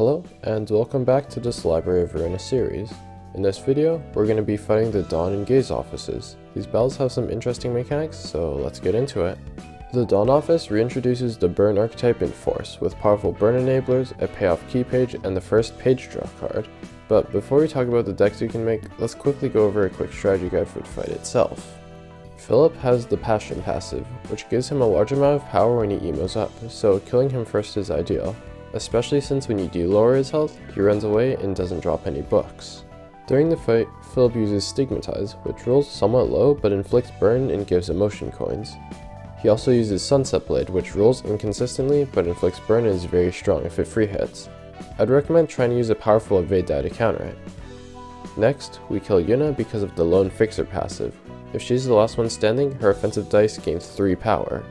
Hello, and welcome back to this Library of Ruina series. In this video, we're going to be fighting the Dawn and Gaze offices. These battles have some interesting mechanics, so let's get into it. The Dawn office reintroduces the burn archetype in force, with powerful burn enablers, a payoff key page, and the first page draw card. But before we talk about the decks you can make, let's quickly go over a quick strategy guide for the fight itself. Philip has the Passion passive, which gives him a large amount of power when he emos up, so killing him first is ideal. Especially since when you do lower his health, he runs away and doesn't drop any books. During the fight, Philip uses Stigmatize, which rolls somewhat low but inflicts burn and gives emotion coins. He also uses Sunset Blade, which rolls inconsistently but inflicts burn and is very strong if it free hits. I'd recommend trying to use a powerful evade die to counter it. Next, we kill Yuna because of the Lone Fixer passive. If she's the last one standing, her offensive dice gains 3 power.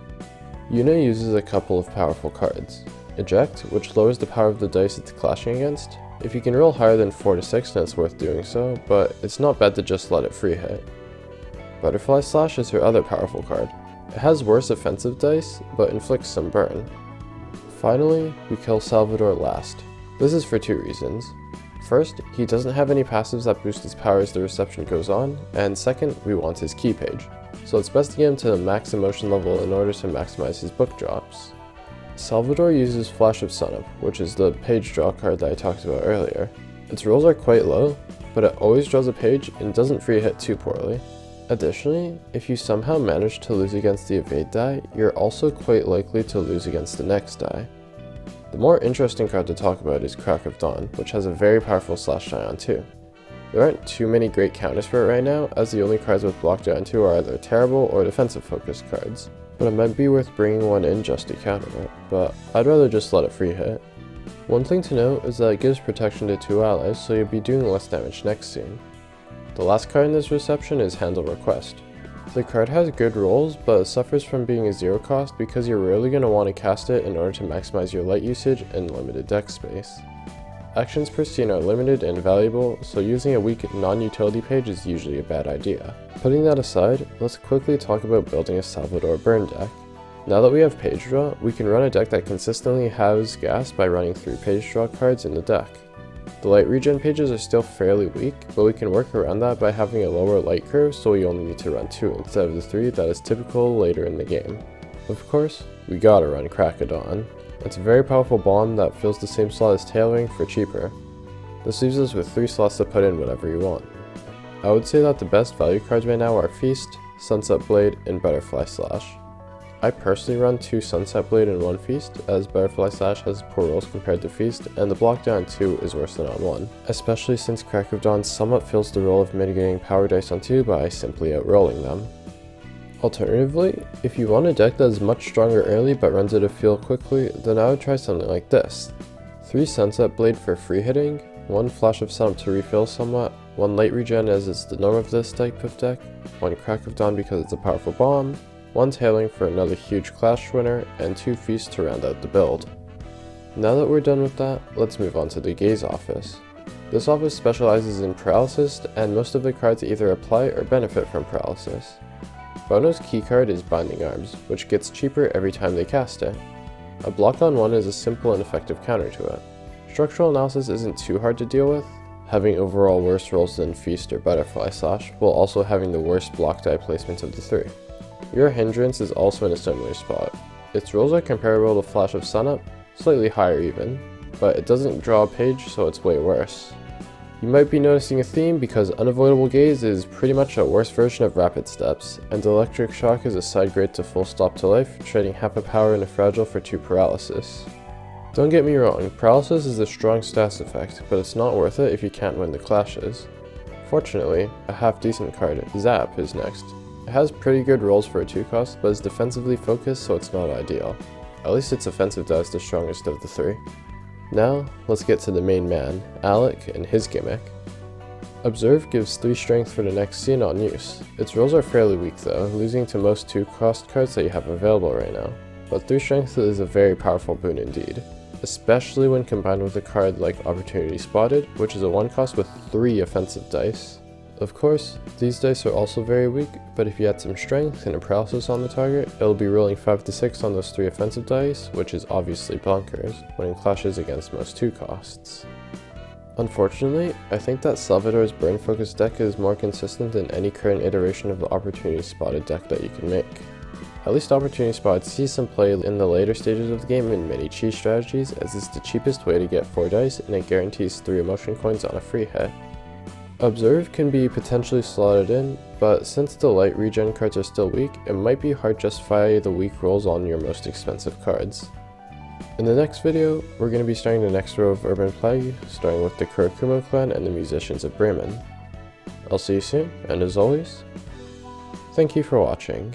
Yuna uses a couple of powerful cards. Eject, which lowers the power of the dice it's clashing against. If you can roll higher than 4 to 6, then it's worth doing so, but it's not bad to just let it free hit. Butterfly Slash is her other powerful card. It has worse offensive dice, but inflicts some burn. Finally, we kill Salvador last. This is for 2 reasons. First, he doesn't have any passives that boost his power as the reception goes on, and second, we want his key page. So it's best to get him to the max emotion level in order to maximize his book drops. Salvador uses Flash of Sunup, which is the page draw card that I talked about earlier. Its rolls are quite low, but it always draws a page and doesn't free hit too poorly. Additionally, if you somehow manage to lose against the evade die, you're also quite likely to lose against the next die. The more interesting card to talk about is Crack of Dawn, which has a very powerful slash die on too. There aren't too many great counters for it right now, as the only cards with block die on 2 are either terrible or defensive focused cards. But it might be worth bringing one in just to counter it, but I'd rather just let it free hit. One thing to note is that it gives protection to 2 allies, so you'll be doing less damage next scene. The last card in this reception is Handle Request. The card has good rolls, but it suffers from being a 0 cost because you're rarely going to want to cast it in order to maximize your light usage and limited deck space. Actions per scene are limited and valuable, so using a weak non-utility page is usually a bad idea. Putting that aside, let's quickly talk about building a Salvador burn deck. Now that we have page draw, we can run a deck that consistently has gas by running 3 page draw cards in the deck. The light regen pages are still fairly weak, but we can work around that by having a lower light curve so we only need to run 2 instead of the 3 that is typical later in the game. Of course, we gotta run Crack of Dawn. It's a very powerful bomb that fills the same slot as Tailwing for cheaper. This leaves us with 3 slots to put in whatever you want. I would say that the best value cards right now are Feast, Sunset Blade, and Butterfly Slash. I personally run 2 Sunset Blade and 1 Feast, as Butterfly Slash has poor rolls compared to Feast, and the block die on 2 is worse than on 1, especially since Crack of Dawn somewhat fills the role of mitigating power dice on 2 by simply outrolling them. Alternatively, if you want a deck that is much stronger early but runs out of fuel quickly, then I would try something like this. 3 Sunset Blade for free hitting, 1 Flash of Sunup to refill somewhat, 1 Light Regen as is the norm of this type of deck, 1 Crack of Dawn because it's a powerful bomb, 1 Tailing for another huge clash winner, and 2 Feasts to round out the build. Now that we're done with that, let's move on to the Gaze office. This office specializes in paralysis, and most of the cards either apply or benefit from paralysis. Bono's key card is Binding Arms, which gets cheaper every time they cast it. A block on 1 is a simple and effective counter to it. Structural analysis isn't too hard to deal with, having overall worse rolls than Feast or Butterfly Slash, while also having the worst block die placement of the 3. Your Hindrance is also in a similar spot. Its rolls are comparable to Flash of Sunup, slightly higher even, but it doesn't draw a page, so it's way worse. You might be noticing a theme because Unavoidable Gaze is pretty much a worse version of Rapid Steps, and Electric Shock is a side grade to Full Stop to Life, trading half a power and a fragile for 2 paralysis. Don't get me wrong, paralysis is a strong stats effect, but it's not worth it if you can't win the clashes. Fortunately, a half decent card, Zap, is next. It has pretty good rolls for a 2 cost, but is defensively focused so it's not ideal. At least its offensive die is the strongest of the 3. Now, let's get to the main man, Alec, and his gimmick. Observe gives 3 strength for the next scene on use. Its rolls are fairly weak though, losing to most 2 cost cards that you have available right now. But 3 strength is a very powerful boon indeed, especially when combined with a card like Opportunity Spotted, which is a 1 cost with 3 offensive dice. Of course, these dice are also very weak, but if you add some strength and a paralysis on the target, it'll be rolling 5 to 6 on those 3 offensive dice, which is obviously bonkers, when it clashes against most 2 costs. Unfortunately, I think that Salvador's burn focused deck is more consistent than any current iteration of the Opportunity Spotted deck that you can make. At least Opportunity Spotted sees some play in the later stages of the game in many cheese strategies, as it's the cheapest way to get 4 dice and it guarantees 3 emotion coins on a free hit. Observe can be potentially slotted in, but since the light regen cards are still weak, it might be hard to justify the weak rolls on your most expensive cards. In the next video, we're going to be starting the next row of Urban Plague, starting with the Kurakumo clan and the Musicians of Bremen. I'll see you soon, and as always, thank you for watching.